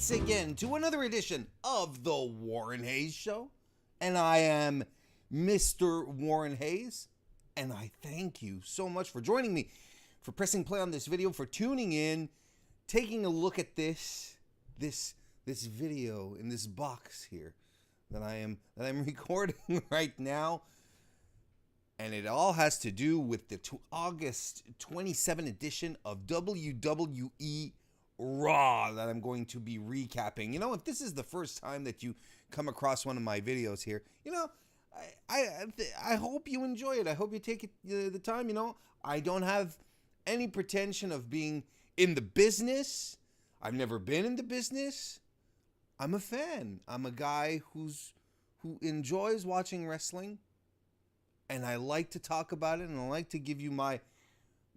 once again to another edition of the Warren Hayes Show. And I am Mr. Warren Hayes. And I thank you so much for joining me, for pressing play on this video, for tuning in, taking a look at this video in this box here that I'm recording right now. And it all has to do with the August 27 edition of WWE Raw that I'm going to be recapping. You know, if this is the first time that you come across one of my videos here, you know, I hope you enjoy it. I hope you take the time. You know, I don't have any pretension of being in the business. I've never been in the business. I'm a fan. I'm a guy who enjoys watching wrestling, and I like to talk about it, and I like to give you my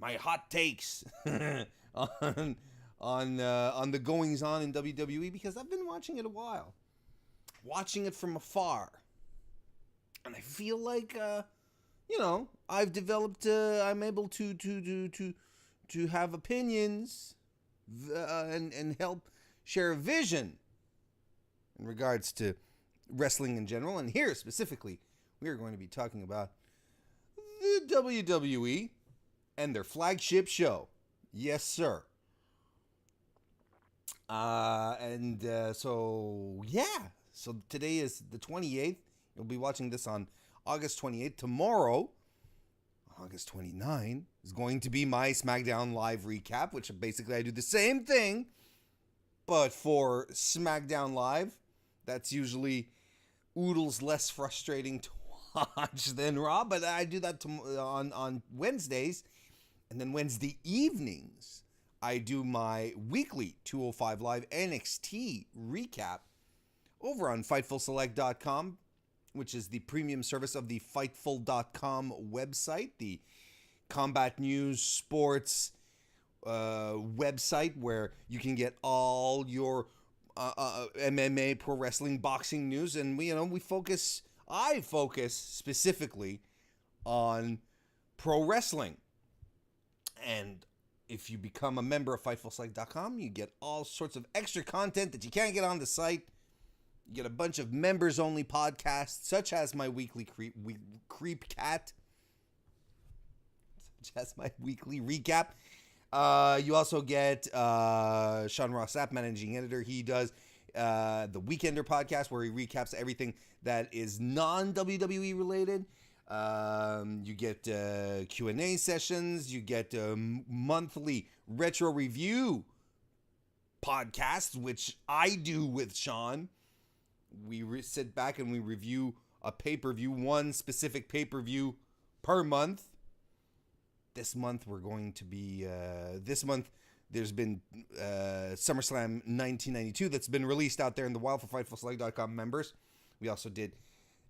hot takes on the goings on in WWE, because I've been watching it a while, watching it from afar, and I feel like you know, I've developed. I'm able to have opinions and help share a vision in regards to wrestling in general. And here specifically, we are going to be talking about the WWE and their flagship show. Yes, sir. So today is the 28th. You'll be watching this on August 28th. Tomorrow, August 29th, is going to be my SmackDown Live recap, which basically I do the same thing, but for SmackDown Live. That's usually oodles less frustrating to watch than Raw, but I do that on Wednesdays. And then Wednesday evenings, I do my weekly 205 Live NXT recap over on FightfulSelect.com, which is the premium service of the Fightful.com website, the combat news sports website where you can get all your MMA, pro wrestling, boxing news. And I focus specifically on pro wrestling. And if you become a member of FightfulSelect.com, you get all sorts of extra content that you can't get on the site. You get a bunch of members-only podcasts, such as my weekly Creep Cat, such as my weekly recap. You also get Sean Ross Sapp, managing editor. He does the Weekender podcast, where he recaps everything that is non-WWE related. You get Q&A sessions. You get monthly retro review podcasts, which I do with Sean. We sit back and we review a pay-per-view, one specific pay-per-view per month. This month we're going to be, there's been SummerSlam 1992 that's been released out there in the wild for FightfulSelect.com members. We also did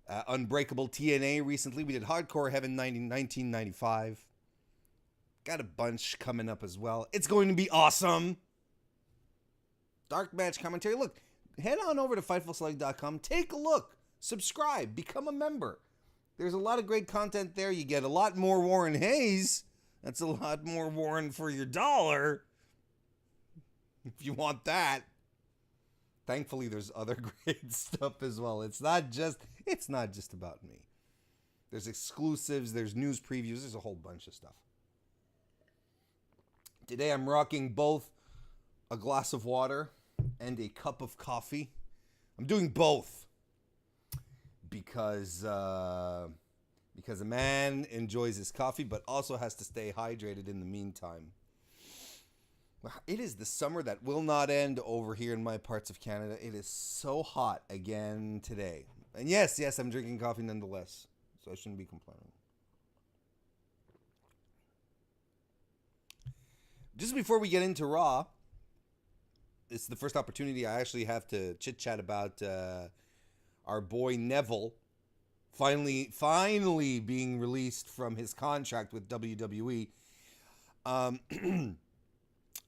Unbreakable TNA recently. We did Hardcore Heaven 1995. Got a bunch coming up as well. It's going to be awesome. Dark match commentary. Look, head on over to FightfulSelect.com. Take a look. Subscribe. Become a member. There's a lot of great content there. You get a lot more Warren Hayes. That's a lot more Warren for your dollar, if you want that. Thankfully, there's other great stuff as well. It's not just about me. There's exclusives, there's news previews, there's a whole bunch of stuff. Today I'm rocking both a glass of water and a cup of coffee. I'm doing both because a man enjoys his coffee but also has to stay hydrated in the meantime. It is the summer that will not end over here in my parts of Canada. It is so hot again today. And yes, I'm drinking coffee nonetheless, so I shouldn't be complaining. Just before we get into Raw, it's the first opportunity I actually have to chit-chat about our boy Neville finally being released from his contract with WWE.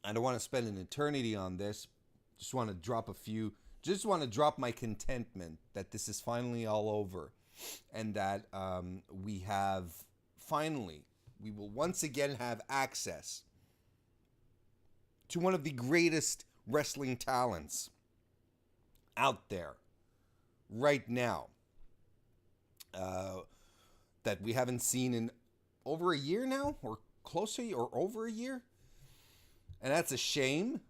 I don't want to spend an eternity on this. Just want to drop my contentment that this is finally all over, and that we will once again have access to one of the greatest wrestling talents out there right now uh, that we haven't seen in over a year now, or close to, or over a year. And that's a shame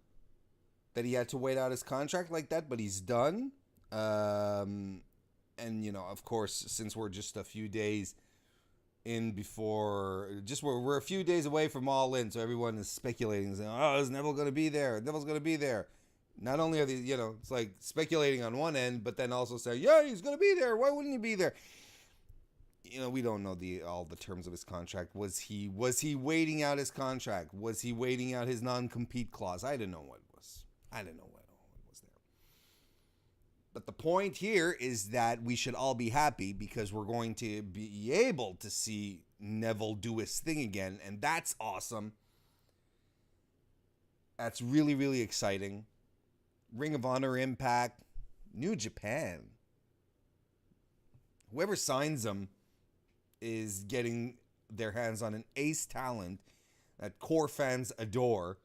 that he had to wait out his contract like that, but he's done. And, you know, of course, since we're just a few days in before, just we're a few days away from All In, so everyone is speculating, saying, oh, is Neville going to be there? Neville's going to be there. Not only are they, you know, it's like speculating on one end, but then also saying, yeah, he's going to be there. Why wouldn't he be there? You know, we don't know all the terms of his contract. Was he waiting out his contract? Was he waiting out his non-compete clause? I don't know what it was. I don't know what was there. But the point here is that we should all be happy because we're going to be able to see Neville do his thing again, and that's awesome. That's really, really exciting. Ring of Honor, Impact, New Japan. Whoever signs him is getting their hands on an ace talent that core fans adore.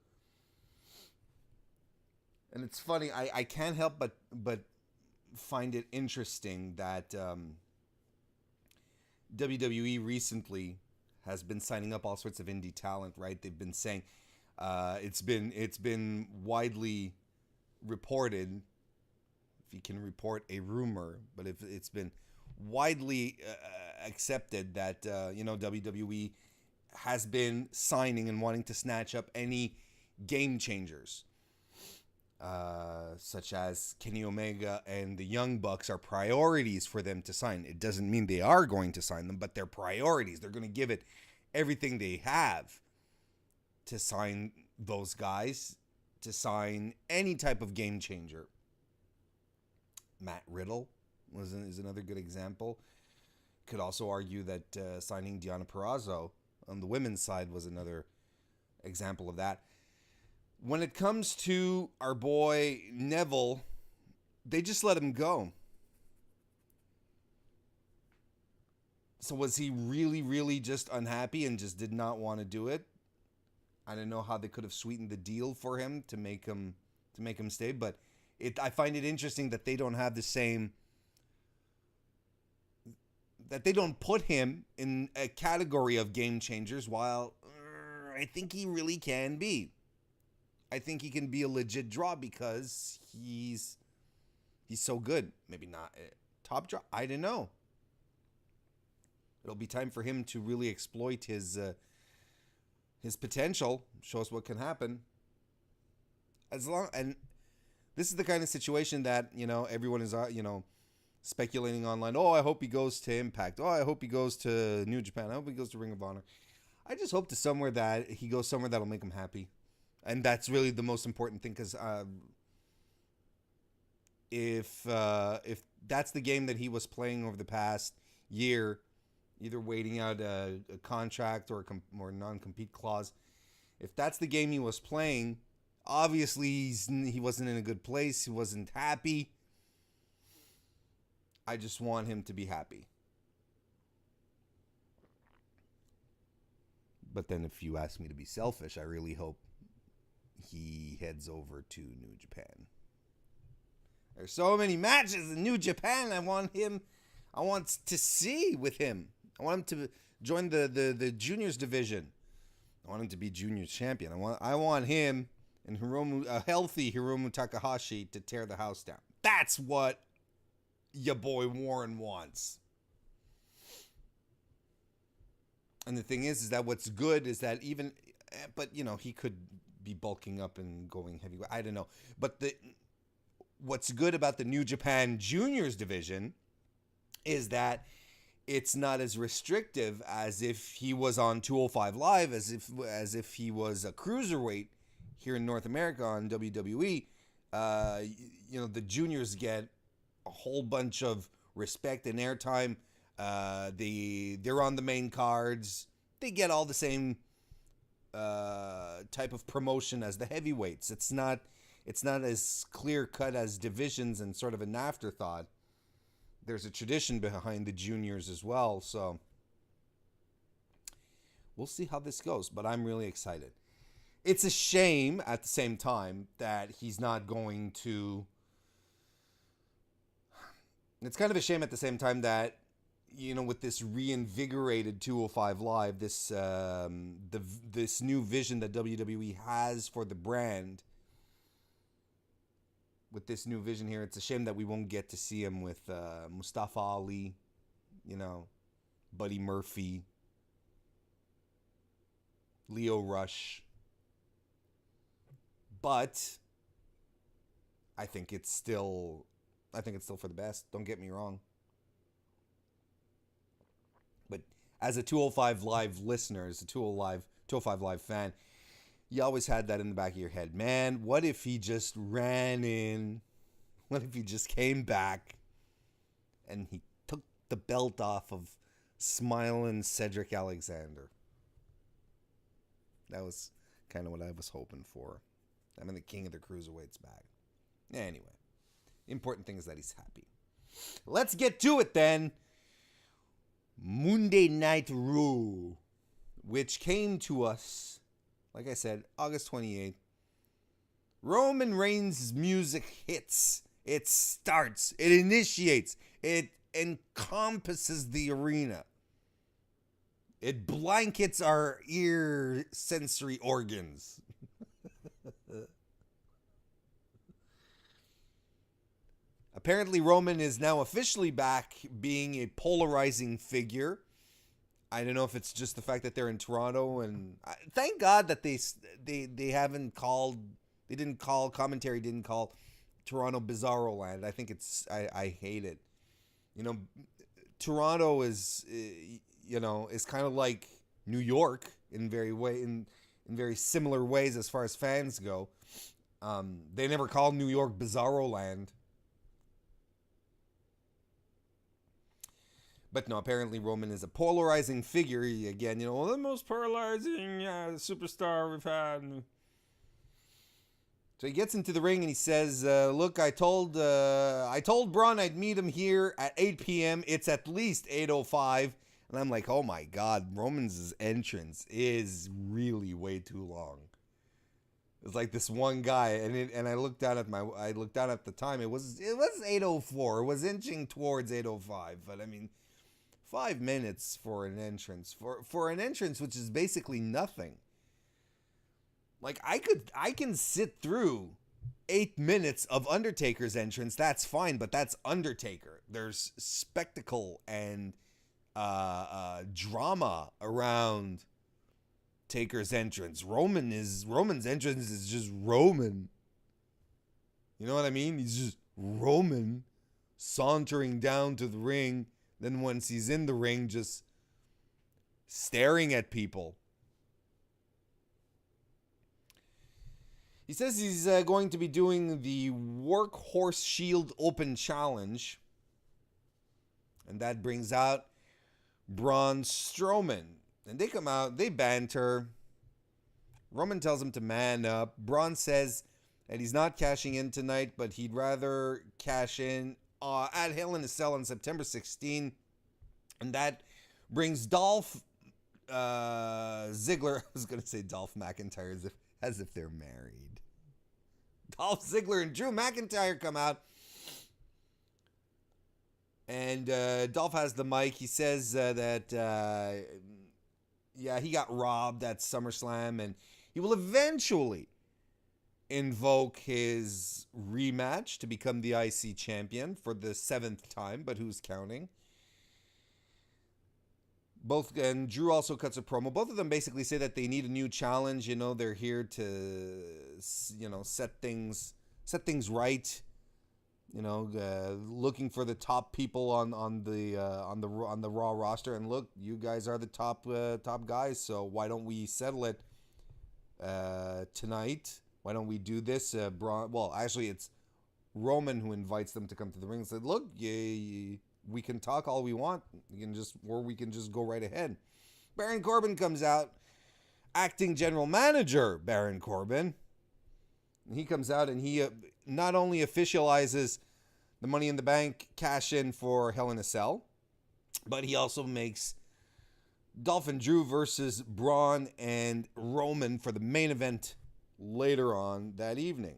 And it's funny, I can't help but find it interesting that WWE recently has been signing up all sorts of indie talent, right? They've been saying it's been widely reported, if you can report a rumor, but if it's been widely accepted that WWE has been signing and wanting to snatch up any game changers, such as Kenny Omega and the Young Bucks are priorities for them to sign. It doesn't mean they are going to sign them, but they're priorities. They're going to give it everything they have to sign those guys, to sign any type of game changer. Matt Riddle is another good example. Could also argue that signing Deonna Purrazzo on the women's side was another example of that. When it comes to our boy Neville, they just let him go. So was he really, really just unhappy and just did not want to do it? I don't know how they could have sweetened the deal for him to make him stay, but I find it interesting that they don't have the same, that they don't put him in a category of game changers, while I think he really can be. I think he can be a legit draw because he's so good. Maybe not a top draw. I don't know. It'll be time for him to really exploit his potential. Show us what can happen. And this is the kind of situation that, you know, everyone is speculating online. Oh, I hope he goes to Impact. Oh, I hope he goes to New Japan. I hope he goes to Ring of Honor. I just hope that he goes somewhere that'll make him happy. And that's really the most important thing, because if that's the game that he was playing over the past year, either waiting out a contract or a non-compete clause, if that's the game he was playing, obviously he wasn't in a good place. He wasn't happy. I just want him to be happy. But then if you ask me to be selfish, I really hope he heads over to New Japan. There's so many matches in New Japan I want to see with him. I want him to join the juniors division. I want him to be juniors champion. I want him and a healthy Hiromu Takahashi to tear the house down. That's what your boy Warren wants. And the thing is that what's good is that but you know, he could be bulking up and going heavyweight. I don't know. But what's good about the New Japan Juniors division is that it's not as restrictive as if he was on 205 Live, as if he was a cruiserweight here in North America on WWE. The juniors get a whole bunch of respect and airtime. They're on the main cards. They get all the same type of promotion as the heavyweights. It's not as clear cut as divisions and sort of an afterthought. There's a tradition behind the juniors as well, so we'll see how this goes, but I'm really excited. It's a shame at the same time that he's not going to It's kind of a shame at the same time that, with this reinvigorated 205 Live, this new vision that WWE has for the brand, with this new vision here, it's a shame that we won't get to see him with Mustafa Ali, Buddy Murphy, Leo Rush. But I think it's still for the best. Don't get me wrong. But as a 205 Live listener, as a 205 Live fan, you always had that in the back of your head. Man, what if he just ran in? What if he just came back and he took the belt off of smiling Cedric Alexander? That was kind of what I was hoping for. I mean, the king of the cruiserweights back. Anyway, the important thing is that he's happy. Let's get to it then. Monday Night Raw, which came to us, like I said, August 28th. Roman Reigns' music hits. It starts. It initiates. It encompasses the arena. It blankets our ear sensory organs. Apparently, Roman is now officially back being a polarizing figure. I don't know if it's just the fact that they're in Toronto, and thank God that they didn't call Toronto Bizarro Land. I think I hate it. Toronto is kind of like New York in very similar ways as far as fans go. They never called New York Bizarro Land. But no, apparently Roman is a polarizing figure. Again, the most polarizing superstar we've had. So he gets into the ring and he says, look, I told Braun I'd meet him here at 8 p.m. It's at least 8:05. And I'm like, oh my God, Roman's entrance is really way too long. It's like this one guy, and I looked down at the time. It was 8:04. It was inching towards 8:05. But I mean, 5 minutes for an entrance, for an entrance which is basically nothing. Like, I can sit through 8 minutes of Undertaker's entrance. That's fine, but that's Undertaker. There's spectacle and drama around Taker's entrance. Roman's entrance is just Roman. You know what I mean? He's just Roman sauntering down to the ring. Then once he's in the ring, just staring at people. He says he's going to be doing the Workhorse Shield Open Challenge. And that brings out Braun Strowman. And they come out, they banter. Roman tells him to man up. Braun says that he's not cashing in tonight, but he'd rather cash in at Hell in a Cell on September 16. And that brings Dolph Ziggler. I was going to say Dolph McIntyre as if they're married. Dolph Ziggler and Drew McIntyre come out. And Dolph has the mic. He says that he got robbed at SummerSlam, and he will eventually invoke his rematch to become the IC champion for the 7th time, but who's counting? And Drew also cuts a promo. Both of them basically say that they need a new challenge. They're here to, set things right. Looking for the top people on the Raw roster, and look, you guys are the top guys. So why don't we settle it tonight? Why don't we do this? Actually, it's Roman who invites them to come to the ring and said, "Look, we can talk all we want. We can just go right ahead." Baron Corbin comes out, acting general manager Baron Corbin. He comes out and he not only officializes the Money in the Bank cash in for Hell in a Cell, but he also makes Dolph and Drew versus Braun and Roman for the main event later on that evening.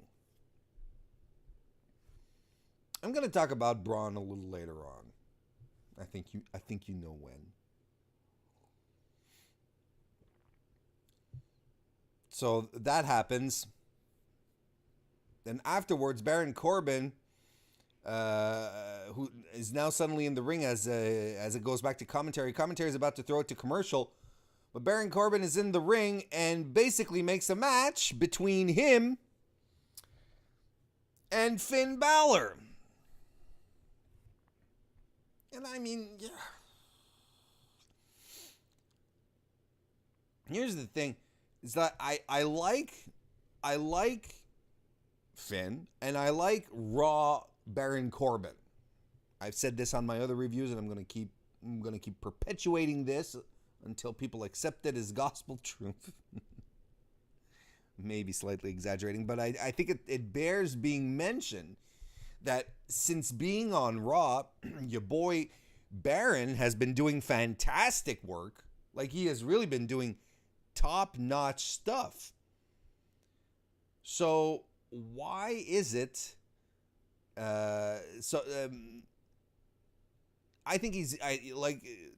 I'm going to talk about Braun a little later on. I think you know when. So that happens. Then afterwards, Baron Corbin, who is now suddenly in the ring as it goes back to commentary. Commentary is about to throw it to commercial, but Baron Corbin is in the ring and basically makes a match between him and Finn Balor. And I mean, yeah. Here's the thing, is that I like Finn and I like Raw Baron Corbin. I've said this on my other reviews, and I'm gonna keep perpetuating this until people accept it as gospel truth. Maybe slightly exaggerating, but I think it bears being mentioned that since being on Raw, your boy Baron has been doing fantastic work. Like, he has really been doing top-notch stuff. So why is it? I think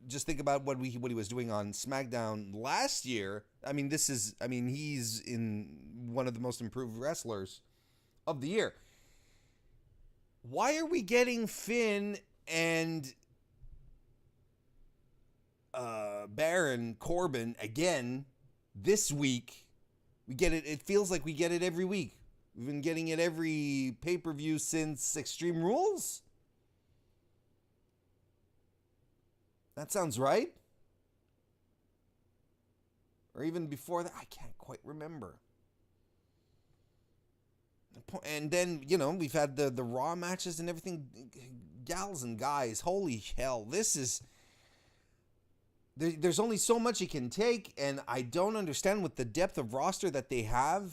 just think about what he was doing on SmackDown last year. He's in one of the most improved wrestlers of the year. Why are we getting Finn and Baron Corbin again this week? We get it. It feels like we get it every week. We've been getting it every pay-per-view since Extreme Rules. That sounds right. Or even before that. I can't quite remember. And then, we've had the Raw matches and everything. Gals and guys, holy hell. This is... There's only so much you can take, and I don't understand with the depth of roster that they have,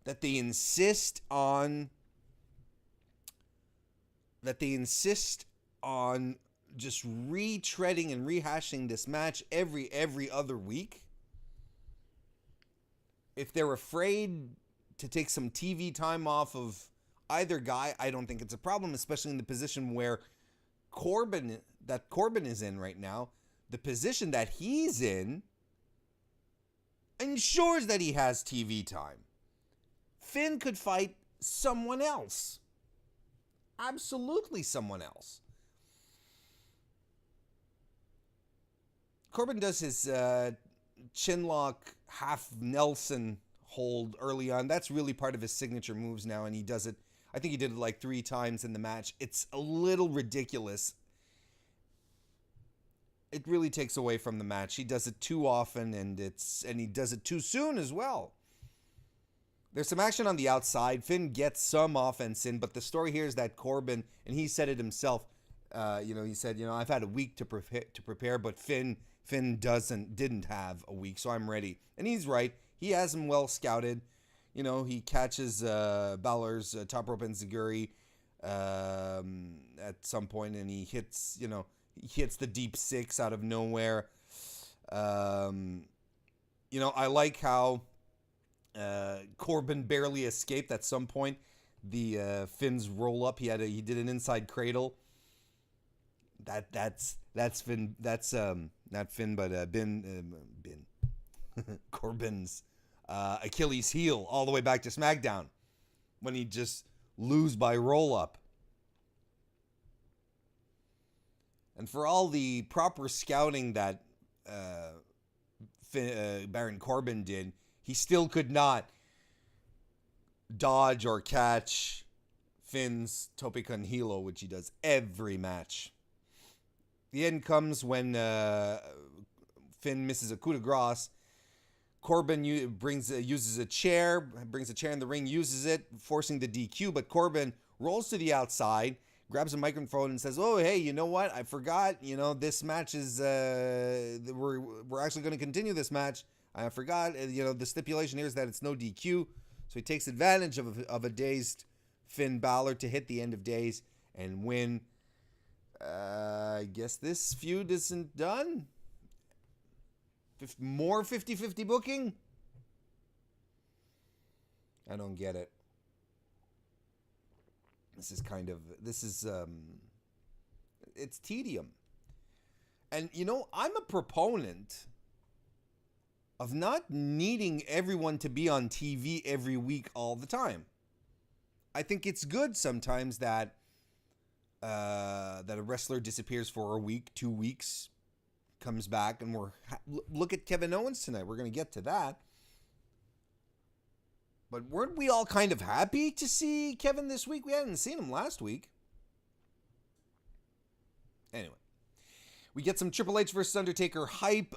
that they insist on just retreading and rehashing this match every other week. If they're afraid to take some TV time off of either guy, I don't think it's a problem, especially in the position where Corbin is in right now. The position that he's in ensures that he has TV time. Finn could fight someone else. Absolutely someone else. Corbin does his chinlock half Nelson hold early on. That's really part of his signature moves now, and he does it. I think he did it like 3 times in the match. It's a little ridiculous. It really takes away from the match. He does it too often, and he does it too soon as well. There's some action on the outside. Finn gets some offense in, but the story here is that Corbin, and he said it himself. He said, I've had a week to prepare, but Finn didn't have a week, so I'm ready. And he's right. He has him well scouted. He catches Balor's top rope enziguri at some point, and he hits the deep 6 out of nowhere. I like how Corbin barely escaped at some point. The Finn's roll up. He did an inside cradle. That's Finn. That's not Finn, but Ben Corbin's Achilles heel all the way back to SmackDown when he just lose by roll up. And for all the proper scouting that Baron Corbin did, he still could not dodge or catch Finn's tope con hilo, which he does every match. The end comes when Finn misses a coup de grace. Corbin uses a chair, brings a chair in the ring, uses it, forcing the DQ, but Corbin rolls to the outside, grabs a microphone and says, "Oh, hey, you know what? I forgot. This match is we're actually going to continue this match. I forgot. The stipulation here is that it's no DQ." So he takes advantage of a dazed Finn Balor to hit the end of days and win. I guess this feud isn't done. More 50-50 booking? I don't get it. it's tedium. And, I'm a proponent of not needing everyone to be on TV every week all the time. I think it's good sometimes that a wrestler disappears for a week, 2 weeks, comes back, and look at Kevin Owens tonight. We're going to get to that. But weren't we all kind of happy to see Kevin this week? We hadn't seen him last week. Anyway, we get some Triple H versus Undertaker hype.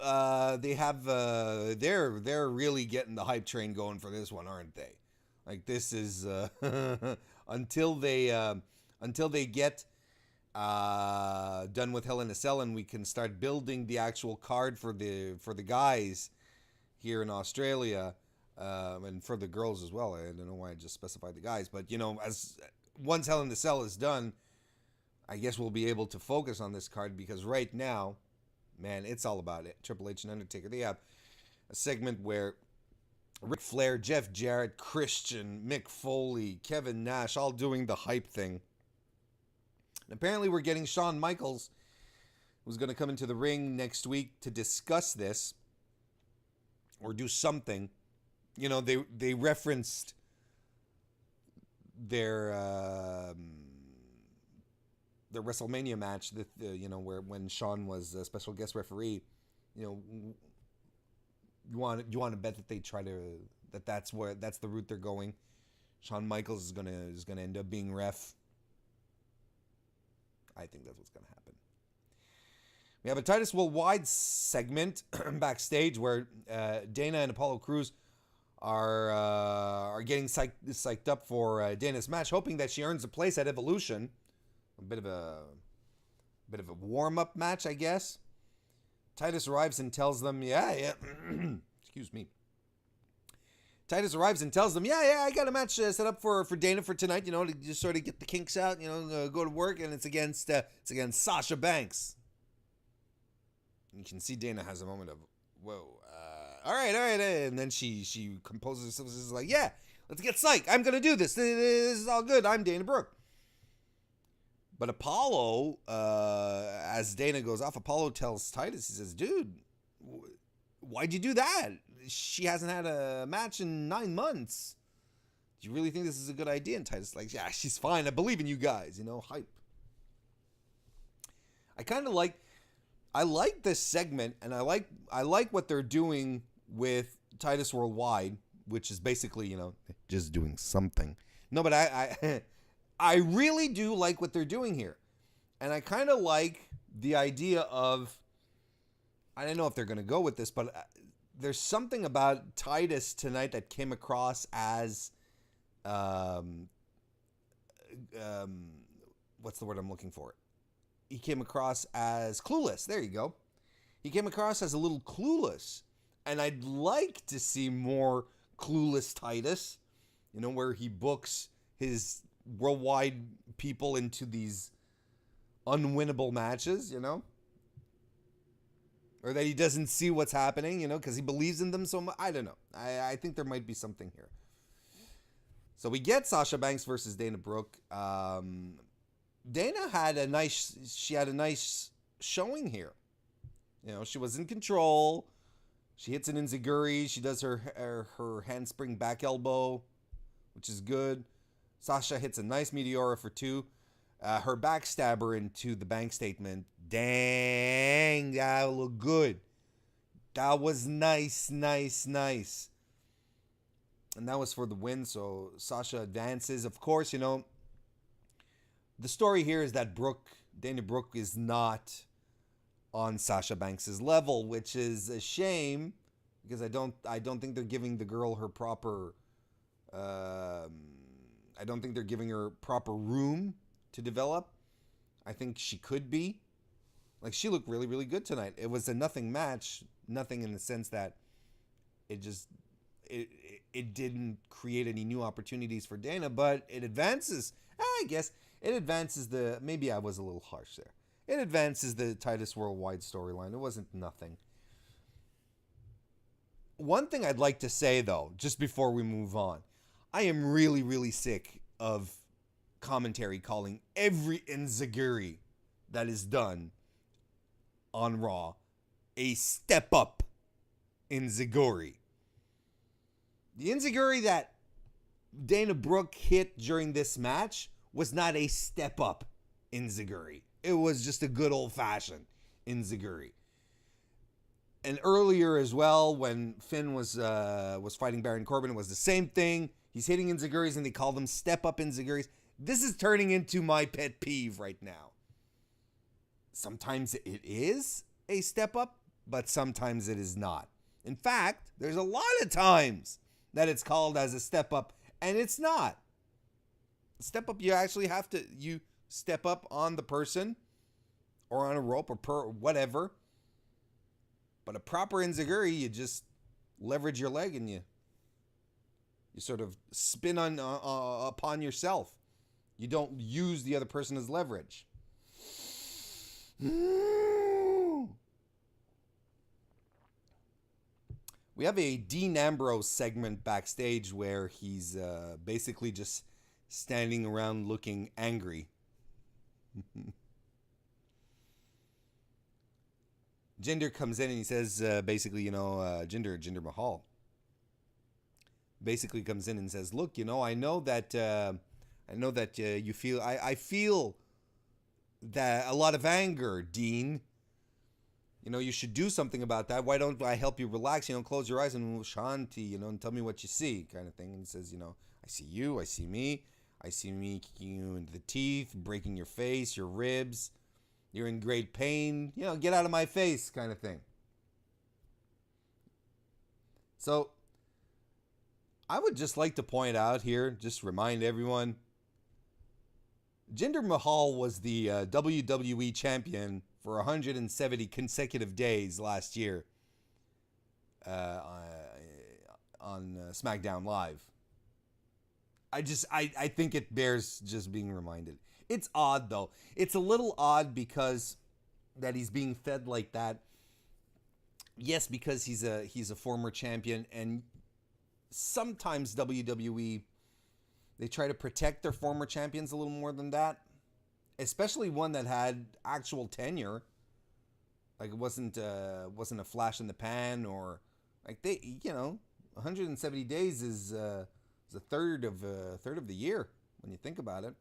They're really getting the hype train going for this one, aren't they? Like, this is until they get done with Hell in a Cell and we can start building the actual card for the guys here in Australia, and for the girls as well. I don't know why I just specified the guys, but as once Hell in the Cell is done, I guess we'll be able to focus on this card, because right now, man, it's all about it. Triple H and Undertaker. They have a segment where Ric Flair, Jeff Jarrett, Christian, Mick Foley, Kevin Nash, all doing the hype thing. And apparently we're getting Shawn Michaels, who's going to come into the ring next week to discuss this or do something. They referenced their WrestleMania match that where when Shawn was a special guest referee. You want to bet that they try to that's the route they're going. Shawn Michaels is gonna end up being ref. I think that's what's gonna happen. We have a Titus Worldwide segment backstage where Dana and Apollo Crews are getting psyched up for Dana's match, hoping that she earns a place at Evolution. A bit of a warm-up match, I guess. Titus arrives and tells them, excuse me. Titus arrives and tells them, I got a match set up for Dana for tonight, to just sort of get the kinks out, go to work, and it's against Sasha Banks. You can see Dana has a moment of, whoa, all right, and then she composes herself and is like, let's get psyched. I'm going to do this. This is all good. I'm Dana Brooke. But Apollo, as Dana goes off, Apollo tells Titus, he says, dude, why'd you do that? She hasn't had a match in 9 months. Do you really think this is a good idea? And Titus is like, yeah, she's fine. I believe in you guys, hype. I like this segment, and I like what they're doing with Titus Worldwide, which is basically, just doing something. No, but I really do like what they're doing here. And I kind of like the idea of, I don't know if they're going to go with this, but there's something about Titus tonight that came across as, what's the word I'm looking for? He came across as clueless. There you go. He came across as a little clueless. And I'd like to see more clueless Titus, where he books his worldwide people into these unwinnable matches, or that he doesn't see what's happening, because he believes in them so much. I don't know. I think there might be something here. So we get Sasha Banks versus Dana Brooke. Dana had a nice showing here. She was in control. She hits an enziguri. She does her handspring back elbow, which is good. Sasha hits a nice Meteora for 2. Her backstabber into the bank statement. Dang, that looked good. That was nice. And that was for the win, so Sasha advances. Of course, the story here is that Dana Brooke is not on Sasha Banks' level, which is a shame, because I don't think they're giving the girl her proper... I don't think they're giving her proper room to develop. I think she could be. Like, she looked really, really good tonight. It was a nothing match. Nothing in the sense that it didn't create any new opportunities for Dana, but it advances. I guess it advances maybe I was a little harsh there. It advances the Titus Worldwide storyline. It wasn't nothing. One thing I'd like to say, though, just before we move on, I am really, really sick of commentary calling every enziguri that is done on Raw a step up enziguri. The enziguri that Dana Brooke hit during this match was not a step up enziguri. It was just a good old fashioned enziguri. And earlier as well, when Finn was fighting Baron Corbin, it was the same thing. He's hitting enziguris and they call them step up enziguris. This is turning into my pet peeve right now. Sometimes it is a step up, but sometimes it is not. In fact, there's a lot of times that it's called as a step up and it's not. Step up, you actually have to, you step up on the person or on a rope or whatever. But a proper enziguri, you just leverage your leg and you sort of spin on upon yourself. You don't use the other person as leverage. We have a Dean Ambrose segment backstage where he's basically just standing around looking angry. Jinder comes in and he says, basically, Jinder Mahal basically comes in and says, look, I know that you feel, I feel that a lot of anger, Dean. You should do something about that. Why don't I help you relax? Close your eyes and shanti, and tell me what you see, kind of thing. And he says, I see you, I see me kicking you into the teeth, breaking your face, your ribs. You're in great pain. Get out of my face, kind of thing. So, I would just like to point out here, just remind everyone, Jinder Mahal was the WWE champion for 170 consecutive days last year on SmackDown Live. I think it bears just being reminded. It's odd, though. It's a little odd because that he's being fed like that. Yes, because he's a former champion, and sometimes WWE, they try to protect their former champions a little more than that, especially one that had actual tenure. Like it wasn't a flash in the pan, or like 170 days is a third of the year when you think about it.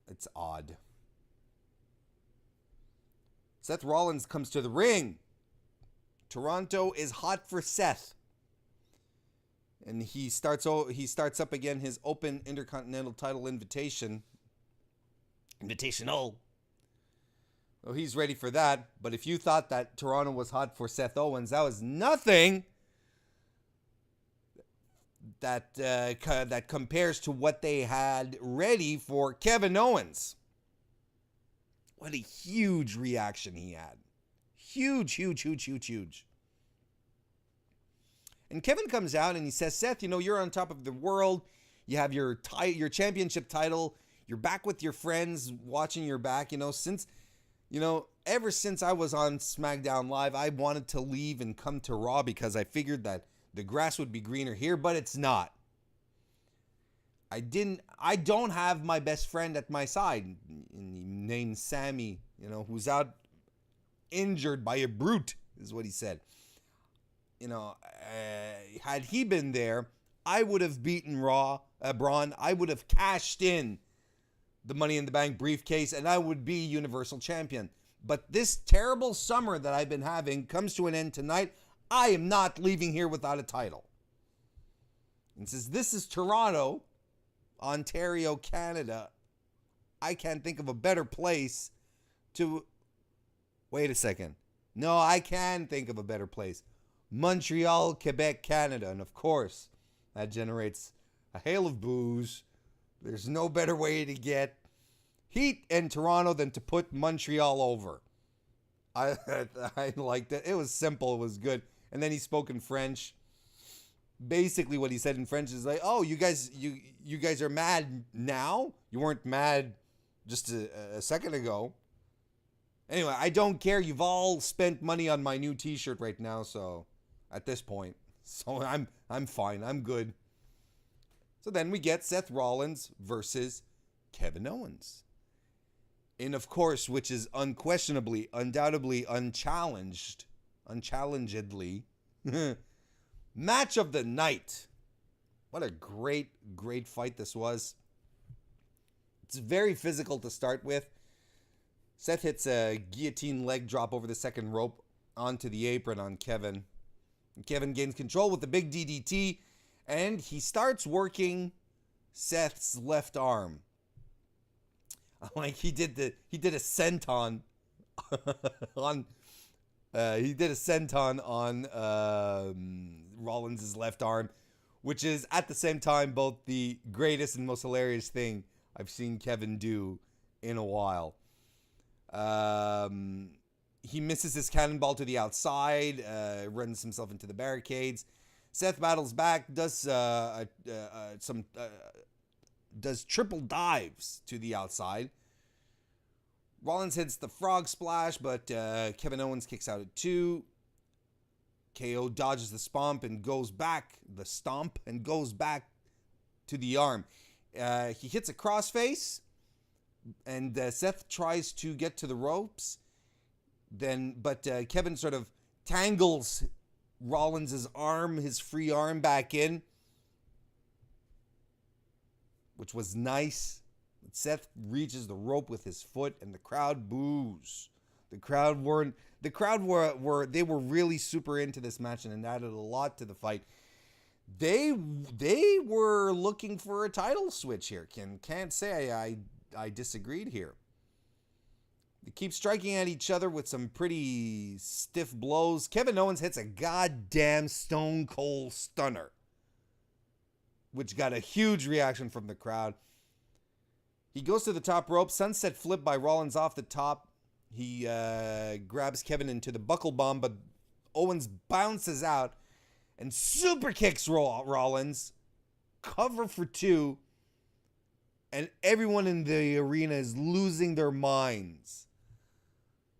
It's odd. Seth Rollins comes to the ring. Toronto is hot for Seth. And he starts up again his open Intercontinental title invitational. Well, he's ready for that. But if you thought that Toronto was hot for Seth Owens, that was nothing that compares to what they had ready for Kevin Owens. What a huge reaction he had. Huge. And Kevin comes out and he says, Seth, you're on top of the world. You have your championship title. You're back with your friends, watching your back. Ever since I was on SmackDown Live, I wanted to leave and come to Raw because I figured that the grass would be greener here, but it's not. I don't have my best friend at my side, named Sammy, who's out injured by a brute, is what he said. Had he been there, I would have beaten Braun. I would have cashed in the Money in the Bank briefcase, and I would be Universal Champion. But this terrible summer that I've been having comes to an end tonight. I am not leaving here without a title. And says, this is Toronto, Ontario, Canada. I can't think of a better place to... Wait a second. No, I can think of a better place. Montreal, Quebec, Canada. And of course, that generates a hail of boos. There's no better way to get heat in Toronto than to put Montreal over. I liked it. It was simple. It was good. And then he spoke in French. Basically what he said in French is like, oh, you guys are mad now? You weren't mad just a second ago. Anyway, I don't care. You've all spent money on my new t-shirt right now, so at this point. So I'm fine. I'm good. So then we get Seth Rollins versus Kevin Owens. And of course, which is unquestionably, undoubtedly, unchallengedly, match of the night. What a great, great fight this was. It's very physical to start with. Seth hits a guillotine leg drop over the second rope onto the apron on Kevin. Kevin gains control with the big DDT, and he starts working Seth's left arm. Like he did a senton on Rollins' left arm, which is at the same time both the greatest and most hilarious thing I've seen Kevin do in a while. He misses his cannonball to the outside, runs himself into the barricades. Seth battles back, does triple dives to the outside. Rollins hits the frog splash, but Kevin Owens kicks out at 2. KO dodges the stomp and goes back to the arm. He hits a crossface, and Seth tries to get to the ropes. But Kevin sort of tangles Rollins' arm, his free arm, back in, which was nice. Seth reaches the rope with his foot, and the crowd boos. The crowd were really super into this match, and it added a lot to the fight. They were looking for a title switch here. Can't say I disagreed here. They keep striking at each other with some pretty stiff blows. Kevin Owens hits a goddamn Stone Cold Stunner, which got a huge reaction from the crowd. He goes to the top rope. Sunset flip by Rollins off the top. He grabs Kevin into the buckle bomb, but Owens bounces out and super kicks Rollins. Cover for 2. And everyone in the arena is losing their minds.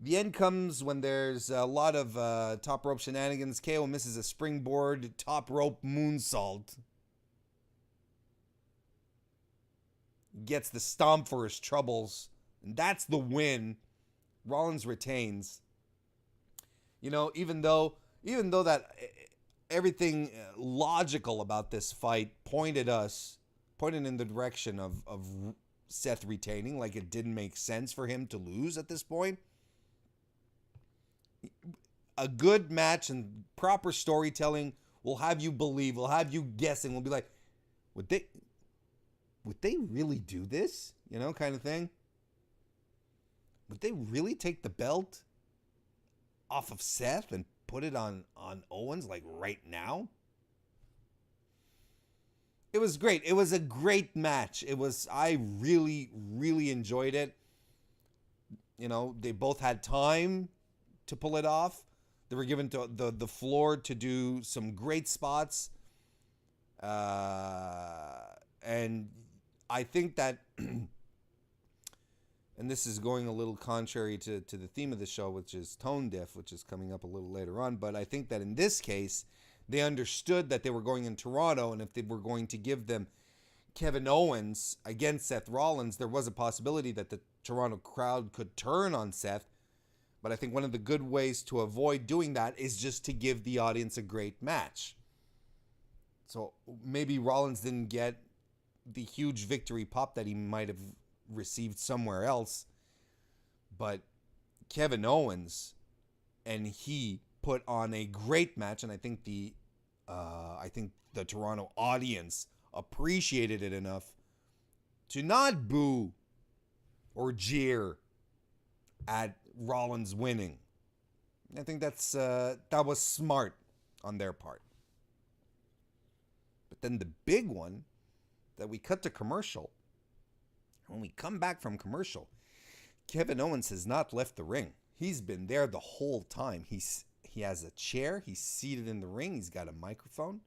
The end comes when there's a lot of top rope shenanigans. KO misses a springboard top rope moonsault. Gets the stomp for his troubles. And that's the win. Rollins retains. You know, even though that everything logical about this fight pointed in the direction of Seth retaining, like it didn't make sense for him to lose at this point. A good match and proper storytelling will have you believe, will have you guessing, will be like, would they really do this? You know, kind of thing. Would they really take the belt off of Seth and put it on Owens like right now? It was great. It was a great match. I really, really enjoyed it. You know, they both had time to pull it off. They were given the floor to do some great spots. And I think that, and this is going a little contrary to the theme of the show, which is tone deaf, which is coming up a little later on. But I think that in this case, they understood that they were going in Toronto, and if they were going to give them Kevin Owens against Seth Rollins, there was a possibility that the Toronto crowd could turn on Seth. But I think one of the good ways to avoid doing that is just to give the audience a great match. So maybe Rollins didn't get the huge victory pop that he might have received somewhere else. But Kevin Owens and he put on a great match, and I think the Toronto audience appreciated it enough to not boo or jeer at Rollins winning. I think that was smart on their part. But then the big one that we cut to commercial. When we come back from commercial, Kevin Owens has not left the ring. He's been there the whole time. He has a chair. He's seated in the ring. He's got a microphone.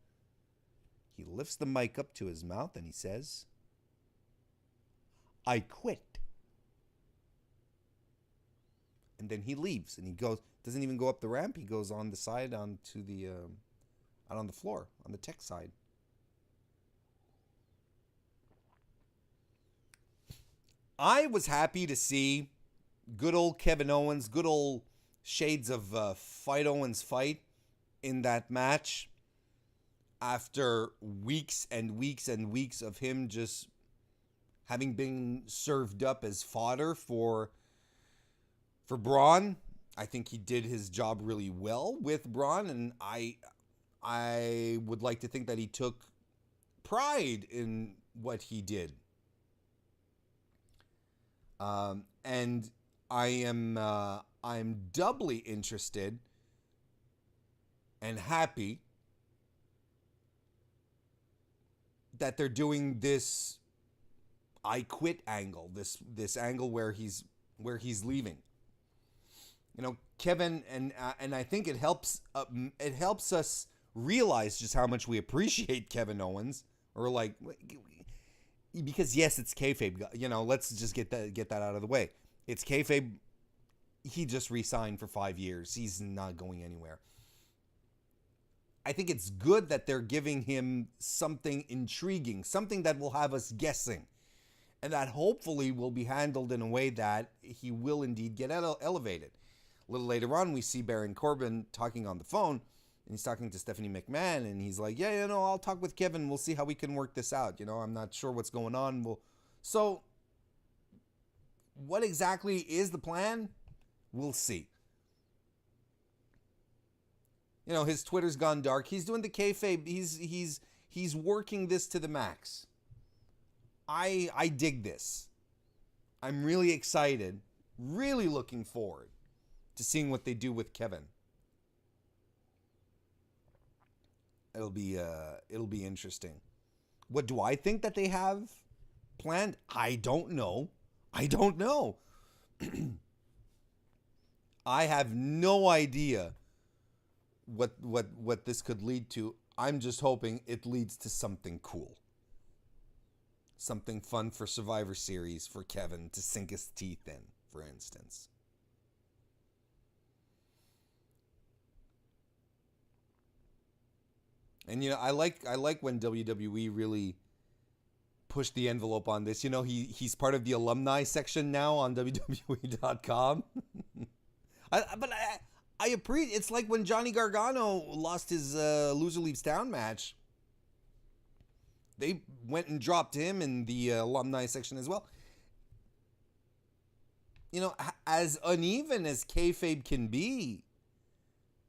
He lifts the mic up to his mouth and he says, "I quit." And then he leaves and he doesn't even go up the ramp. He goes on the side onto the, out on the floor, on the tech side. I was happy to see good old Kevin Owens, good old shades of Fight Owens fight in that match after weeks and weeks and weeks of him just having been served up as fodder for Braun. I think he did his job really well with Braun, and I would like to think that he took pride in what he did. And I'm doubly interested and happy that they're doing this I quit angle, this angle where he's leaving. You know, Kevin, and I think it helps us realize just how much we appreciate Kevin Owens, or like, because yes, it's kayfabe. You know, let's just get that out of the way. It's kayfabe. He just re-signed for 5 years. He's not going anywhere. I think it's good that they're giving him something intriguing, something that will have us guessing, and that hopefully will be handled in a way that he will indeed get elevated. A little later on, we see Baron Corbin talking on the phone, and he's talking to Stephanie McMahon, and he's like, yeah, I'll talk with Kevin. We'll see how we can work this out. I'm not sure what's going on. So what exactly is the plan? We'll see. His Twitter's gone dark. He's doing the kayfabe. He's working this to the max. I dig this. I'm really excited, really looking forward to seeing what they do with Kevin. It'll be interesting. What do I think that they have planned? I don't know. I have no idea what this could lead to. I'm just hoping it leads to something cool. Something fun for Survivor Series for Kevin to sink his teeth in, for instance. And I like when WWE really pushed the envelope on this. He's part of the alumni section now on WWE.com. I appreciate. It's like when Johnny Gargano lost his Loser Leaves Town match. They went and dropped him in the alumni section as well. As uneven as kayfabe can be,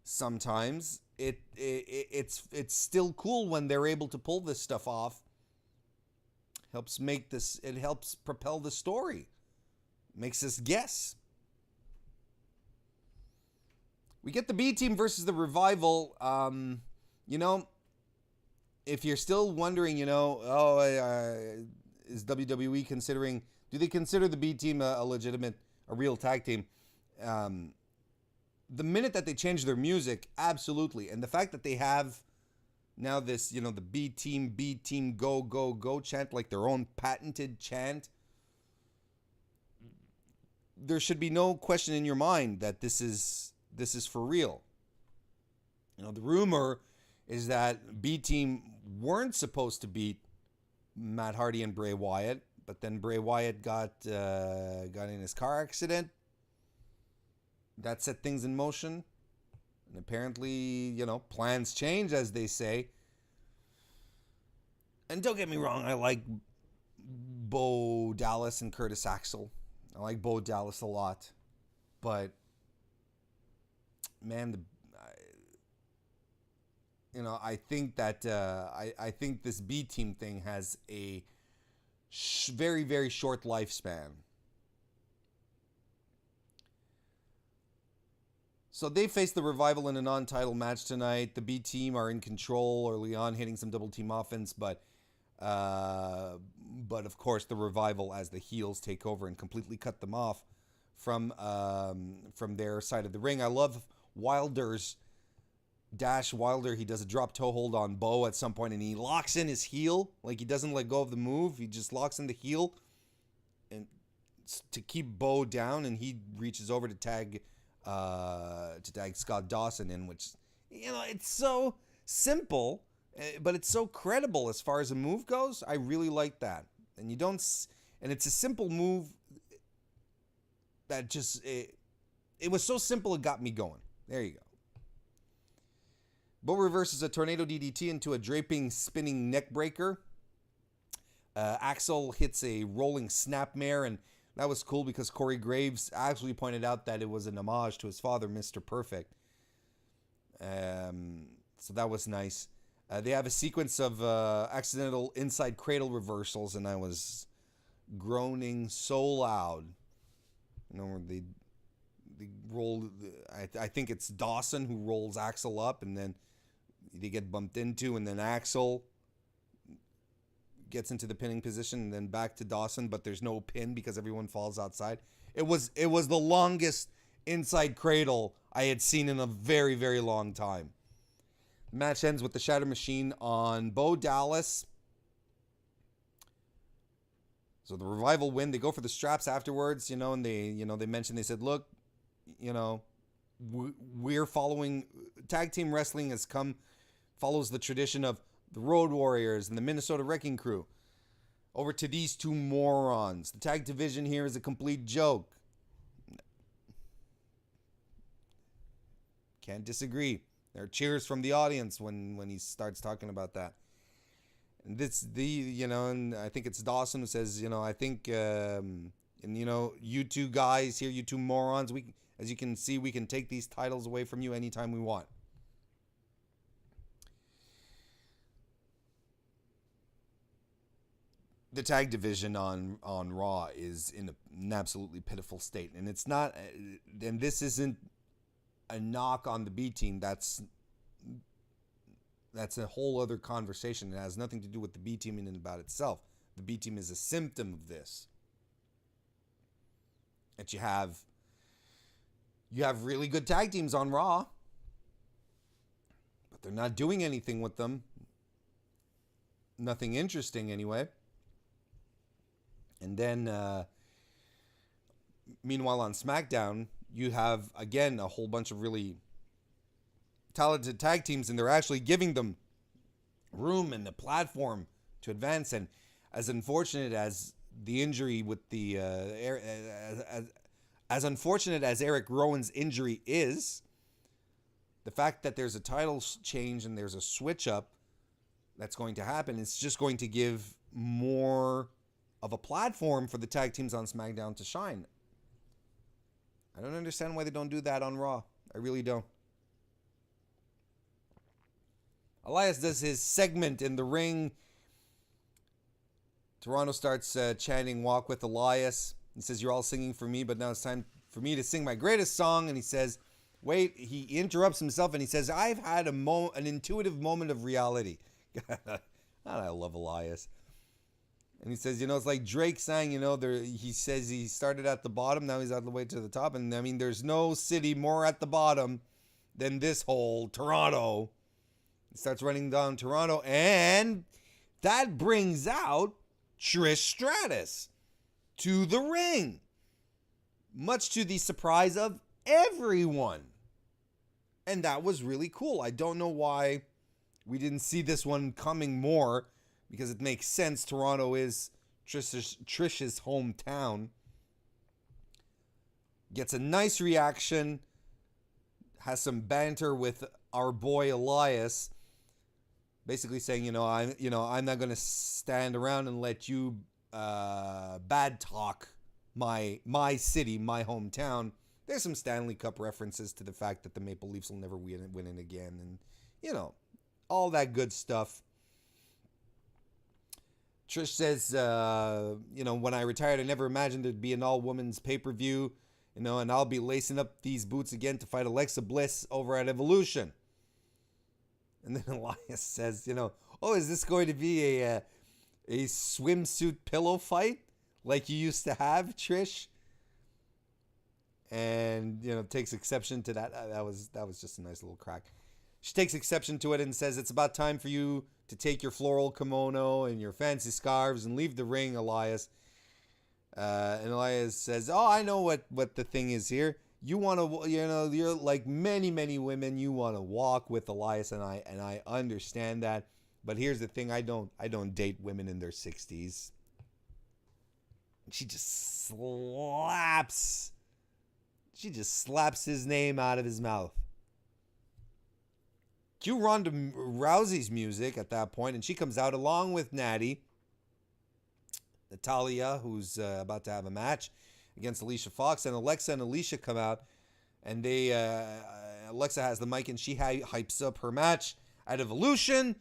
sometimes it's still cool when they're able to pull this stuff off. It helps propel the story. Makes us guess. We get the B Team versus the Revival. If you're still wondering, is WWE considering? Do they consider the B Team a real tag team? The minute that they change their music, absolutely, and the fact that they have now this, the B Team, go, go, go chant, like their own patented chant. There should be no question in your mind that this is for real. The rumor is that B Team weren't supposed to beat Matt Hardy and Bray Wyatt, but then Bray Wyatt got in his car accident. That set things in motion. And apparently, plans change, as they say. And don't get me wrong, I like Bo Dallas and Curtis Axel. I like Bo Dallas a lot. But, man, I think that I think this B Team thing has a very, very short lifespan. So they face the Revival in a non-title match tonight. The B Team are in control early on, hitting some double team offense, but of course the Revival, as the heels, take over and completely cut them off from their side of the ring. I love Wilder's dash. Wilder, he does a drop toe hold on Bo at some point, and he locks in his heel. Like, he doesn't let go of the move. He just locks in the heel and to keep Bo down, and he reaches over to tag Scott Dawson in, which, it's so simple, but it's so credible as far as a move goes. I really like that. And it's a simple move that just it was so simple it got me going. There you go. Bo reverses a tornado DDT into a draping, spinning neck breaker. Axel hits a rolling snapmare, and that was cool because Corey Graves actually pointed out that it was an homage to his father, Mr. Perfect. So that was nice. They have a sequence of accidental inside cradle reversals, and I was groaning so loud. You know, where they roll. I think it's Dawson who rolls Axel up, and then they get bumped into, and then Axel gets into the pinning position, and then back to Dawson, but there's no pin because everyone falls outside. It was the longest inside cradle I had seen in a very, very long time. The match ends with the Shatter Machine on Bo Dallas. So the Revival win. They go for the straps afterwards, and they mentioned, they said, look, we're following, tag team wrestling follows the tradition of the Road Warriors and the Minnesota Wrecking Crew. Over to these two morons. The tag division here is a complete joke. Can't disagree. There are cheers from the audience when he starts talking about that. And and I think it's Dawson who says, I think, you two guys here, you two morons, as you can see, we can take these titles away from you anytime we want. The tag division on Raw is in an absolutely pitiful state. And it's not, and this isn't a knock on the B team. That's a whole other conversation. It has nothing to do with the B team in and about itself. The B team is a symptom of this. That you have really good tag teams on Raw, but they're not doing anything with them. Nothing interesting anyway. And then, meanwhile on SmackDown, you have, again, a whole bunch of really talented tag teams, and they're actually giving them room and a platform to advance. And as unfortunate as the injury with the as unfortunate as Eric Rowan's injury is, the fact that there's a title change and there's a switch up that's going to happen, it's just going to give more of a platform for the tag teams on SmackDown to shine. I don't understand why they don't do that on Raw. I really don't. Elias does his segment in the ring. Toronto starts chanting, "Walk with Elias." He says, "You're all singing for me, but now it's time for me to sing my greatest song." And he says, wait, he interrupts himself and he says, "I've had an intuitive moment of reality." I love Elias. And he says, it's like Drake sang, he says he started at the bottom, now he's all the way to the top. And I mean, there's no city more at the bottom than this whole Toronto. He starts running down Toronto, and that brings out Trish Stratus to the ring, much to the surprise of everyone. And that was really cool. I don't know why we didn't see this one coming more, because it makes sense. Toronto is Trish's hometown. Gets a nice reaction. Has some banter with our boy Elias. Basically saying, I'm not going to stand around and let you bad talk my city, my hometown. There's some Stanley Cup references to the fact that the Maple Leafs will never win it again. And, all that good stuff. Trish says, when I retired, I never imagined there'd be an all-women's pay-per-view, and I'll be lacing up these boots again to fight Alexa Bliss over at Evolution. And then Elias says, is this going to be a swimsuit pillow fight like you used to have, Trish? And, takes exception to that. That was just a nice little crack. She takes exception to it and says, "It's about time for you to take your floral kimono and your fancy scarves and leave the ring, Elias." And Elias says, "Oh, I know what the thing is here. You want to, you're like many, many women. You want to walk with Elias, and I understand that. But here's the thing: I don't date women in their 60s." She just slaps She just slaps his name out of his mouth. Cue Ronda Rousey's music at that point, and she comes out along with Natty, Natalya, who's about to have a match against Alicia Fox, and Alexa and Alicia come out, and they Alexa has the mic, and she hypes up her match at Evolution.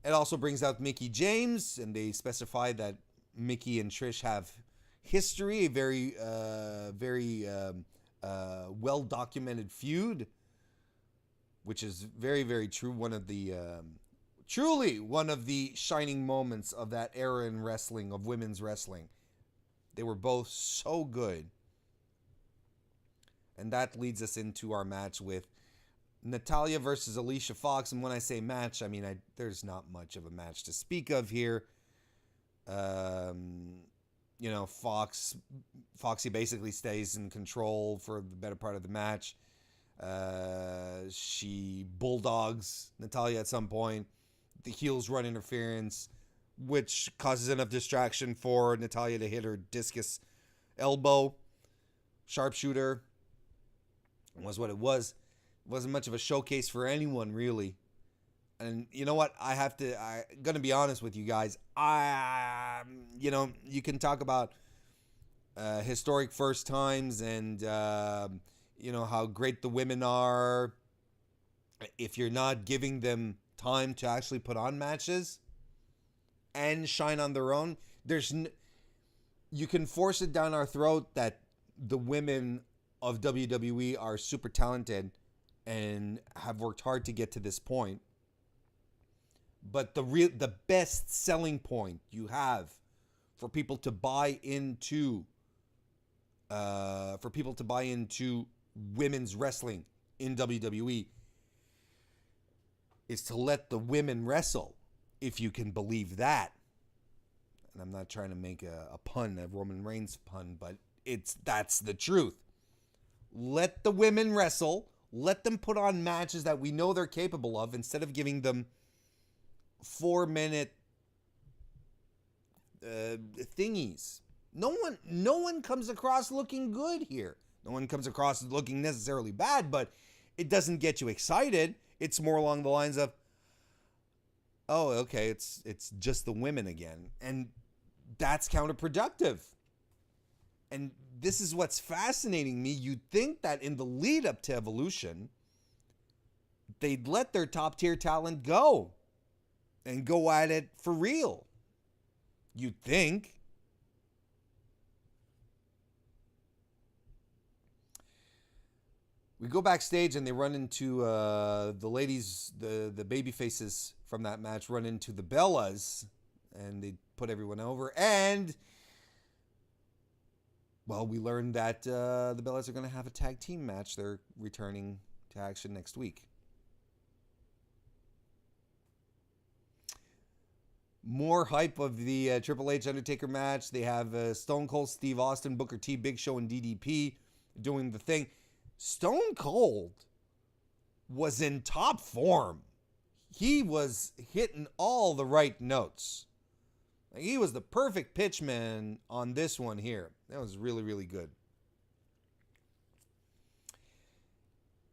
It also brings out Mickie James, and they specify that Mickie and Trish have history, a very well-documented feud, which is very, very true. Truly one of the shining moments of that era in wrestling, of women's wrestling. They were both so good. And that leads us into our match with Natalya versus Alicia Fox. And when I say match, I mean, there's not much of a match to speak of here. Foxy basically stays in control for the better part of the match. She bulldogs Natalya at some point. The heels run interference, which causes enough distraction for Natalya to hit her discus elbow. Sharpshooter was what it was. It wasn't much of a showcase for anyone, really. And you know what? I'm going to be honest with you guys. You can talk about historic first times and, how great the women are. If you're not giving them time to actually put on matches and shine on their own, you can force it down our throat that the women of WWE are super talented and have worked hard to get to this point. But the best selling point you have for people to buy into women's wrestling in WWE is to let the women wrestle, if you can believe that. And I'm not trying to make a Roman Reigns pun, but that's the truth. Let the women wrestle. Let them put on matches that we know they're capable of, instead of giving them 4-minute thingies. No one comes across looking good here. No one comes across looking necessarily bad, but it doesn't get you excited. It's more along the lines of, oh, okay, it's just the women again. And that's counterproductive. And this is what's fascinating me. You'd think that in the lead up to Evolution, they'd let their top tier talent go and go at it for real. You'd think. We go backstage and they run into the ladies, the baby faces from that match run into the Bellas, and they put everyone over. And, well, we learned that the Bellas are going to have a tag team match. They're returning to action next week. More hype of the Triple H Undertaker match. They have Stone Cold, Steve Austin, Booker T, Big Show, and DDP doing the thing. Stone Cold was in top form. He was hitting all the right notes. He was the perfect pitchman on this one here. That was really, really good.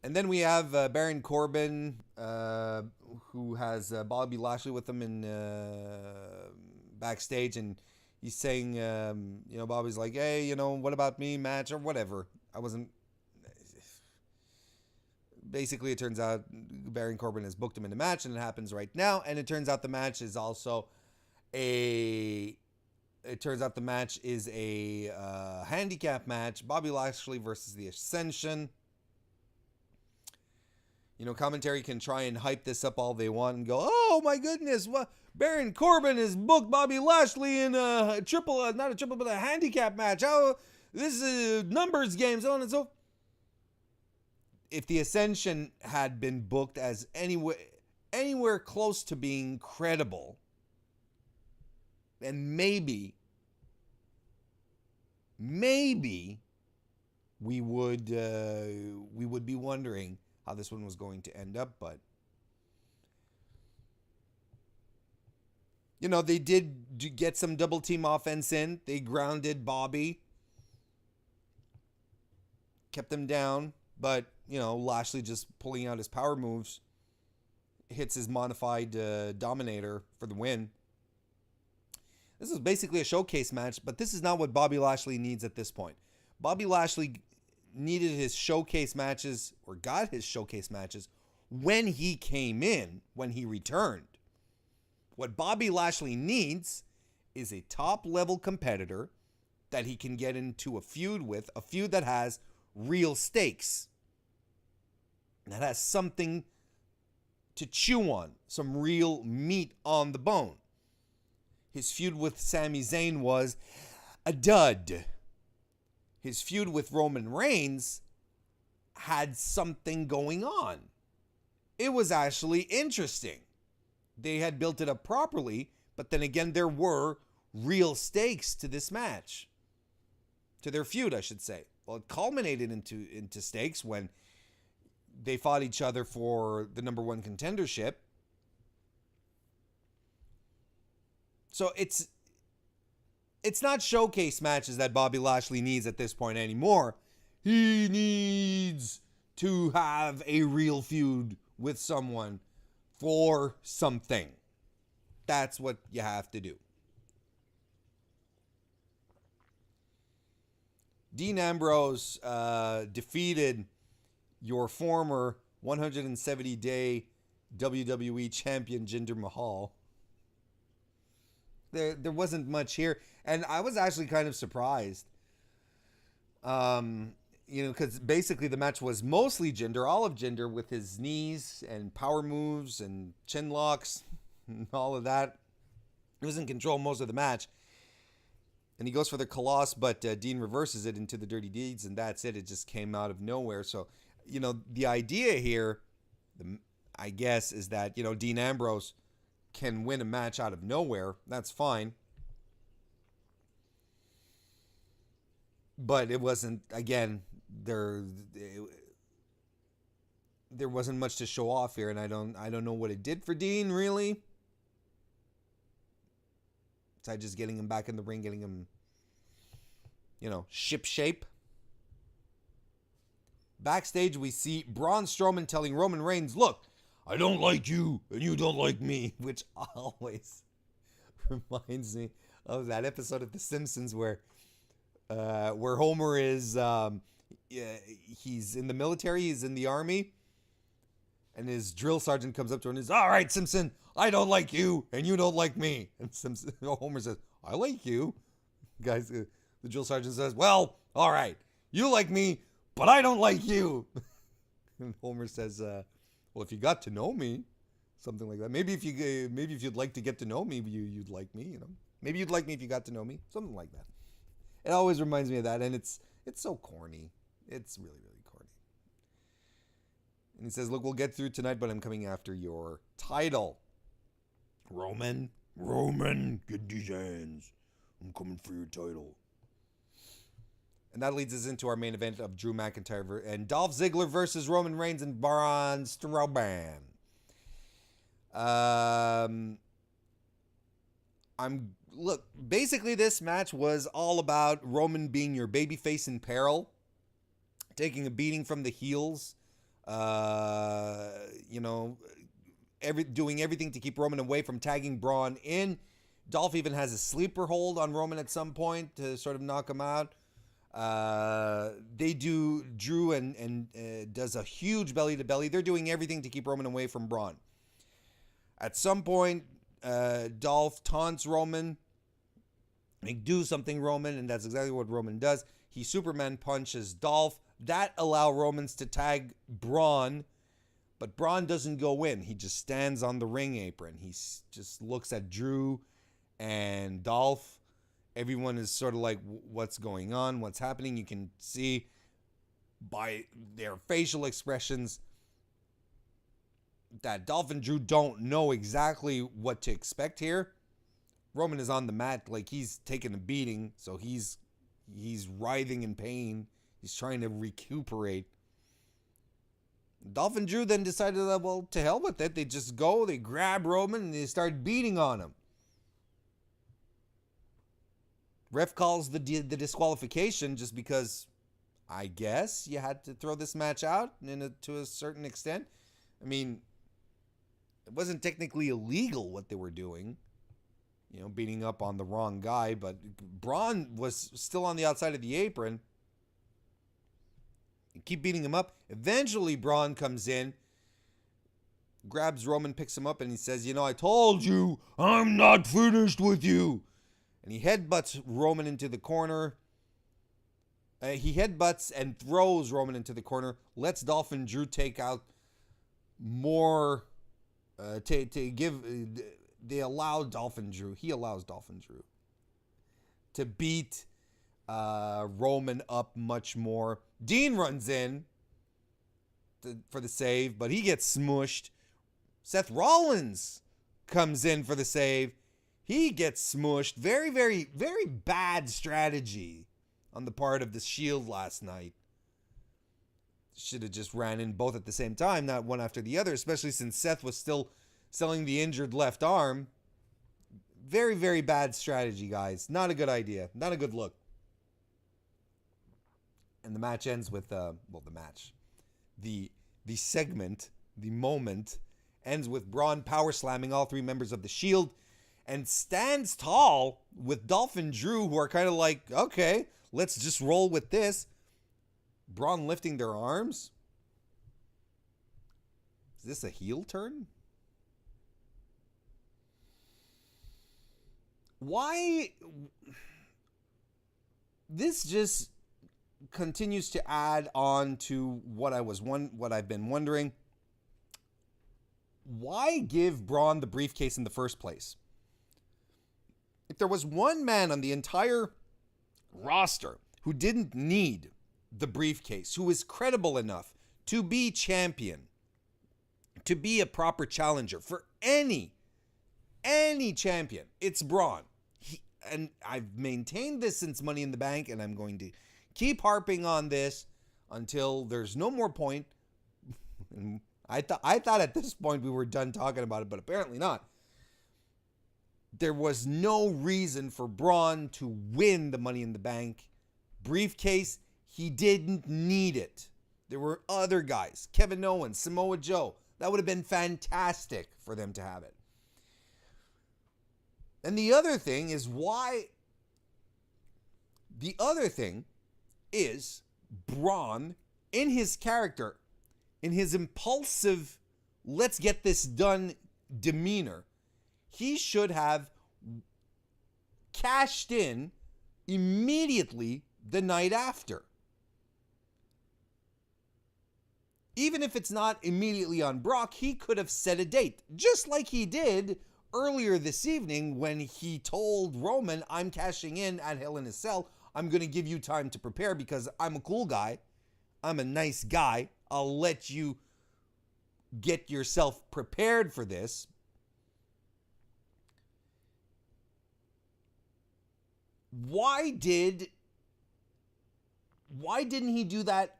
And then we have Baron Corbin, who has Bobby Lashley with him in backstage, and he's saying, Bobby's like, hey, what about me, match or whatever. Basically, it turns out Baron Corbin has booked him in a match, and it happens right now. And it turns out the match is also a handicap match. Bobby Lashley versus the Ascension. Commentary can try and hype this up all they want and go, oh my goodness, what? Baron Corbin has booked Bobby Lashley in a handicap match. How this is a numbers game, so on and so forth. If the Ascension had been booked as anywhere close to being credible, then maybe we would be wondering how this one was going to end up. But they did get some double team offense in. They grounded Bobby. kept him down, but, Lashley just pulling out his power moves, hits his modified Dominator for the win. This is basically a showcase match, but this is not what Bobby Lashley needs at this point. Bobby Lashley needed his showcase matches, or got his showcase matches, when he came in, when he returned. What Bobby Lashley needs is a top-level competitor that he can get into a feud with, a feud that has real stakes, that has something to chew on, some real meat on the bone. His feud with Sami Zayn was a dud. His feud with Roman Reigns had something going on. It was actually interesting. They had built it up properly, but then again, there were real stakes to this match. To their feud, I should say. Well, it culminated into stakes when they fought each other for the number one contendership. So it's not showcase matches that Bobby Lashley needs at this point anymore. He needs to have a real feud with someone for something. That's what you have to do. Dean Ambrose defeated your former 170-day WWE champion Jinder Mahal. There wasn't much here, and I was actually kind of surprised. Because basically the match was mostly Jinder, all of Jinder, with his knees and power moves and chin locks and all of that. He was in control most of the match. And he goes for the Colossus, but Dean reverses it into the Dirty Deeds, and that's it. It just came out of nowhere. So, the idea here, I guess, is that, Dean Ambrose can win a match out of nowhere. That's fine. But it wasn't, again, there wasn't much to show off here, and I don't know what it did for Dean, really. Besides just getting him back in the ring, getting him, ship shape. Backstage, we see Braun Strowman telling Roman Reigns, "Look, I don't like you, and you don't like me," which always reminds me of that episode of The Simpsons where Homer is, he's in the military, he's in the army, and his drill sergeant comes up to him and says, "All right, Simpson, I don't like you, and you don't like me." And Homer says, "I like you." Guys, the drill sergeant says, "Well, all right, you like me, but I don't like you." And Homer says, "Well, if you got to know me," something like that. Maybe if you'd like to get to know me, you'd like me, Maybe you'd like me if you got to know me, something like that. It always reminds me of that, and it's so corny. It's really, really corny. And he says, "Look, we'll get through tonight, but I'm coming after your title. Roman, get these hands. I'm coming for your title." And that leads us into our main event of Drew McIntyre and Dolph Ziggler versus Roman Reigns and Braun Strowman. Basically this match was all about Roman being your babyface in peril, taking a beating from the heels, doing everything to keep Roman away from tagging Braun in. Dolph even has a sleeper hold on Roman at some point to sort of knock him out. Drew and does a huge belly to belly. They're doing everything to keep Roman away from Braun. At some point, Dolph taunts Roman. Do something, Roman, and that's exactly what Roman does. He Superman punches Dolph. That allows Romans to tag Braun, but Braun doesn't go in. He just stands on the ring apron. He just looks at Drew and Dolph. Everyone is sort of like, what's going on? What's happening? You can see by their facial expressions that Dolph and Drew don't know exactly what to expect here. Roman is on the mat like he's taking a beating, so he's writhing in pain. He's trying to recuperate. Dolph and Drew then decided that, well, to hell with it. They just go, they grab Roman, and they start beating on him. Ref calls the disqualification just because I guess you had to throw this match out to a certain extent. I mean, it wasn't technically illegal what they were doing, beating up on the wrong guy, but Braun was still on the outside of the apron. You keep beating him up. Eventually, Braun comes in, grabs Roman, picks him up, and he says, I told you, I'm not finished with you. And he headbutts Roman into the corner. He headbutts and throws Roman into the corner, lets Dolphin Drew take out more, they allow Dolphin Drew, he allows Dolphin Drew to beat Roman up much more. Dean runs in for the save, but he gets smushed. Seth Rollins comes in for the save. He gets smushed. Very, very, very bad strategy on the part of the Shield last night. Should have just ran in both at the same time, not one after the other, especially since Seth was still selling the injured left arm. Very, very bad strategy, guys. Not a good idea. Not a good look. And the match ends with, the segment, the moment, ends with Braun power slamming all three members of the Shield and stands tall with Dolphin Drew, who are kind of like, okay, let's just roll with this. Braun lifting their arms. Is this a heel turn? Why? This just continues to add on to what I've been wondering. Why give Braun the briefcase in the first place? If there was one man on the entire roster who didn't need the briefcase, who is credible enough to be champion, to be a proper challenger for any champion, it's Braun. And I've maintained this since Money in the Bank, and I'm going to keep harping on this until there's no more point. I thought at this point we were done talking about it, but apparently not. There was no reason for Braun to win the Money in the Bank briefcase. He didn't need it. There were other guys, Kevin Owens, Samoa Joe. That would have been fantastic for them to have it. And the other thing is Braun, in his character, in his impulsive, let's get this done demeanor, he should have cashed in immediately the night after. Even if it's not immediately on Brock, he could have set a date, just like he did earlier this evening when he told Roman, I'm cashing in at Hell in a Cell. I'm going to give you time to prepare because I'm a cool guy. I'm a nice guy. I'll let you get yourself prepared for this. Why didn't he do that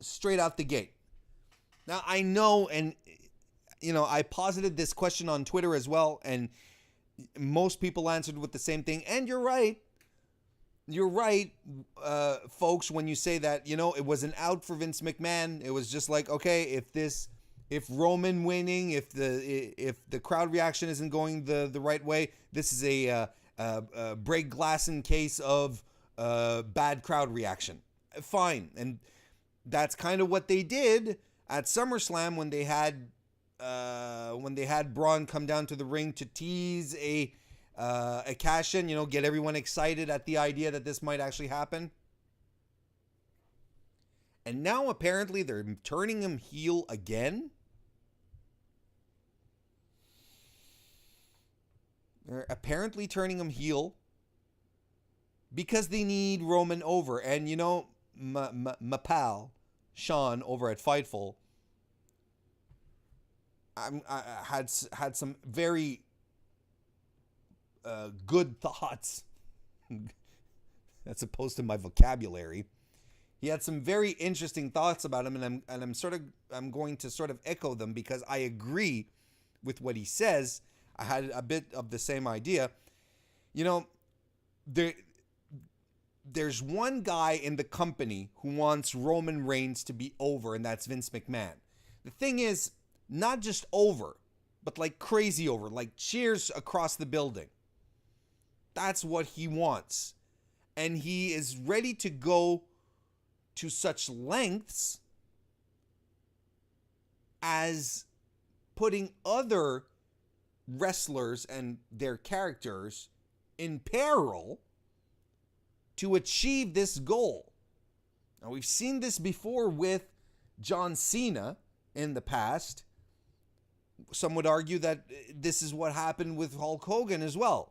straight out the gate? Now, I know, and I posited this question on Twitter as well, and most people answered with the same thing. And you're right. You're right, folks, when you say that, it was an out for Vince McMahon. It was just like, okay, if Roman winning, if the crowd reaction isn't going the right way, this is a break glass in case of bad crowd reaction. Fine. And that's kind of what they did at SummerSlam when they had Braun come down to the ring to tease a cash in, get everyone excited at the idea that this might actually happen. And now apparently they're turning him heel again. They're apparently turning him heel because they need Roman over. And my pal Sean over at Fightful, I had some very good thoughts as opposed to my vocabulary. He had some very interesting thoughts about him, and I'm going to sort of echo them because I agree with what he says. I had a bit of the same idea. there's one guy in the company who wants Roman Reigns to be over, and that's Vince McMahon. The thing is, not just over, but like crazy over, like cheers across the building. That's what he wants. And he is ready to go to such lengths as putting other wrestlers and their characters in peril to achieve this goal. Now, we've seen this before with John Cena in the past. Some would argue that this is what happened with Hulk Hogan as well.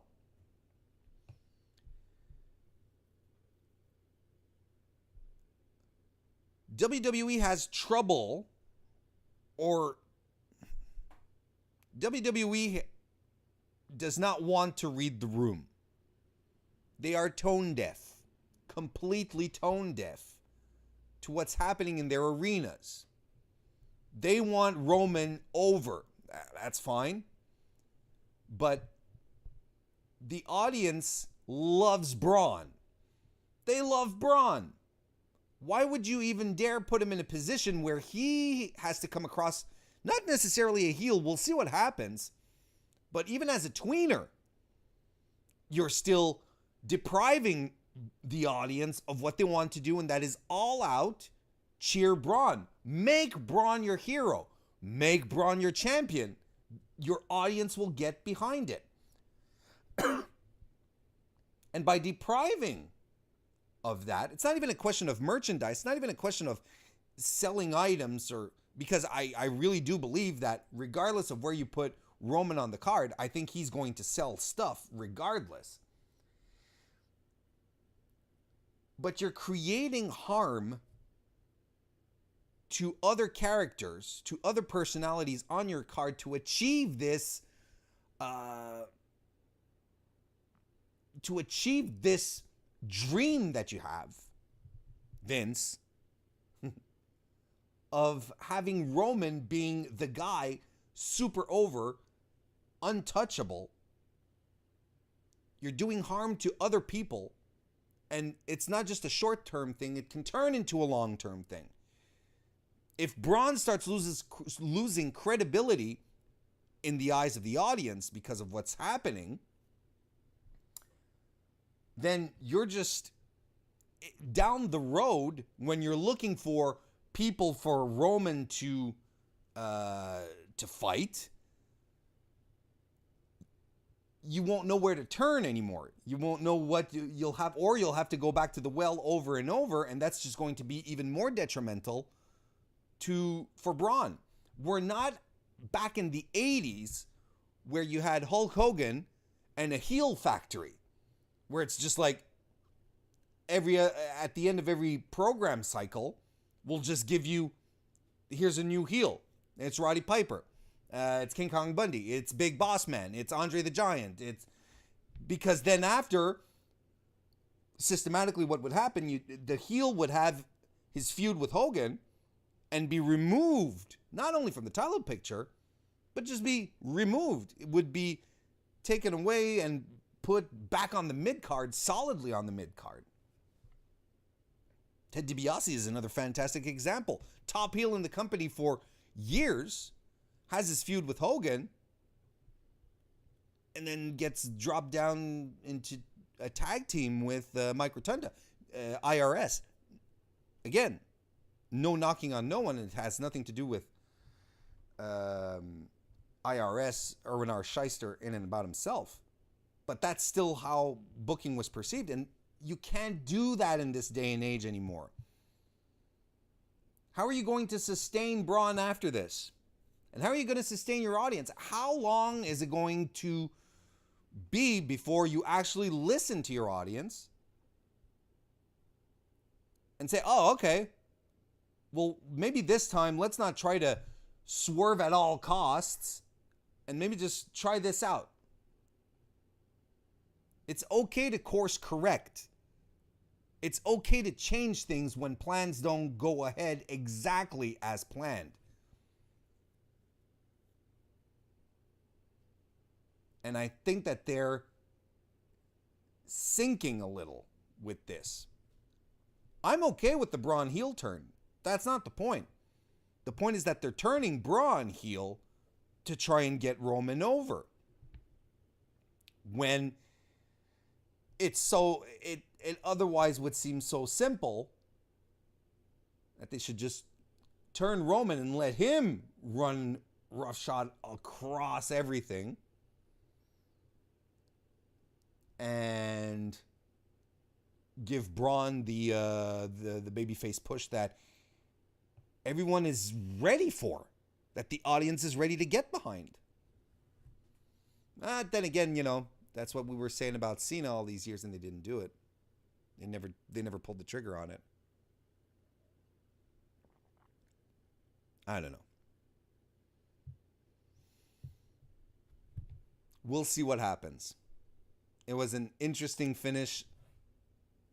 WWE has trouble, or WWE does not want to read the room. They are tone deaf, completely tone deaf to what's happening in their arenas. They want Roman over. That's fine. But the audience loves Braun. They love Braun. Why would you even dare put him in a position where he has to come across not necessarily a heel? We'll see what happens. But even as a tweener, you're still depriving the audience of what they want to do, and that is all out cheer Braun. Make Braun your hero. Make Braun your champion. Your audience will get behind it. And by depriving of that, it's not even a question of merchandise. It's not even a question of selling items, or because I really do believe that regardless of where you put Roman on the card, I think he's going to sell stuff regardless. But you're creating harm to other characters, to other personalities on your card to achieve this, dream that you have, Vince, of having Roman being the guy, super over, untouchable. You're doing harm to other people, and it's not just a short-term thing. It can turn into a long-term thing. If Braun starts losing credibility in the eyes of the audience because of what's happening, then you're just down the road, when you're looking for people for Roman to fight, you won't know where to turn anymore. You won't know what you'll have, or you'll have to go back to the well over and over, and that's just going to be even more detrimental for Braun. We're not back in the 80s where you had Hulk Hogan and a heel factory, where it's just like at the end of every program cycle, we'll just give you, here's a new heel. It's Roddy Piper. It's King Kong Bundy. It's Big Boss Man. It's Andre the Giant. It's because then after, systematically what would happen, the heel would have his feud with Hogan and be removed, not only from the title picture, but just be removed. It would be taken away and put back on the mid-card, solidly on the mid-card. Ted DiBiase is another fantastic example. Top heel in the company for years, has his feud with Hogan, and then gets dropped down into a tag team with Mike Rotunda, IRS. Again, no knocking on no one. It has nothing to do with IRS, Erwin R. Shyster, in and about himself. But that's still how booking was perceived. And you can't do that in this day and age anymore. How are you going to sustain Braun after this? And how are you going to sustain your audience? How long is it going to be before you actually listen to your audience and say, oh, okay, well, maybe this time let's not try to swerve at all costs and maybe just try this out. It's okay to course correct. It's okay to change things when plans don't go ahead exactly as planned. And I think that they're sinking a little with this. I'm okay with the Braun heel turn. That's not the point. The point is that they're turning Braun heel to try and get Roman over. When it otherwise would seem so simple that they should just turn Roman and let him run roughshod across everything and give Braun the babyface push that everyone is ready for, that the audience is ready to get behind. Then again, that's what we were saying about Cena all these years, and they didn't do it. They never pulled the trigger on it. I don't know. We'll see what happens. It was an interesting finish.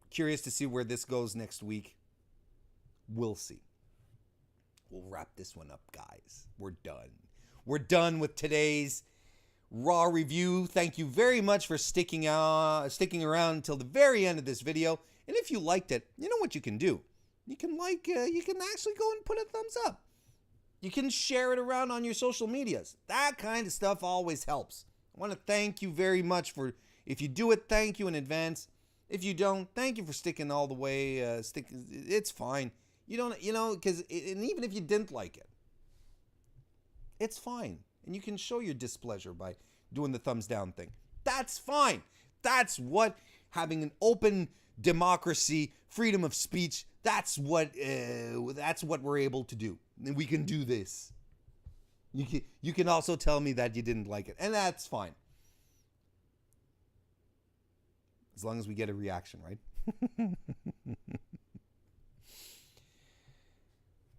Curious to see where this goes next week. We'll see. We'll wrap this one up, guys. We're done. We're done with today's Raw review. Thank you very much for sticking around until the very end of this video. And if you liked it, you know what you can do. You can actually go and put a thumbs up. You can share it around on your social medias. That kind of stuff always helps. I want to thank you very much for, if you do it, thank you in advance. If you don't, thank you for sticking all the way. It's fine. You don't, because and even if you didn't like it, it's fine. And you can show your displeasure by doing the thumbs down thing. That's fine. That's what having an open democracy, freedom of speech, that's what we're able to do. And we can do this. You can also tell me that you didn't like it, and that's fine. As long as we get a reaction, right?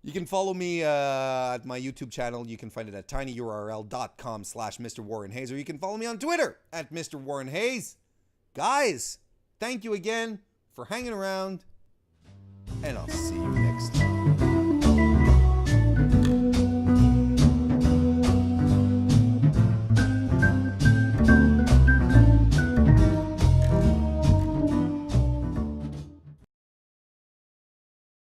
You can follow me at my YouTube channel. You can find it at tinyurl.com/Mr. Warren Hayes, or you can follow me on Twitter at Mr. Warren Hayes. Guys, thank you again for hanging around, and I'll see you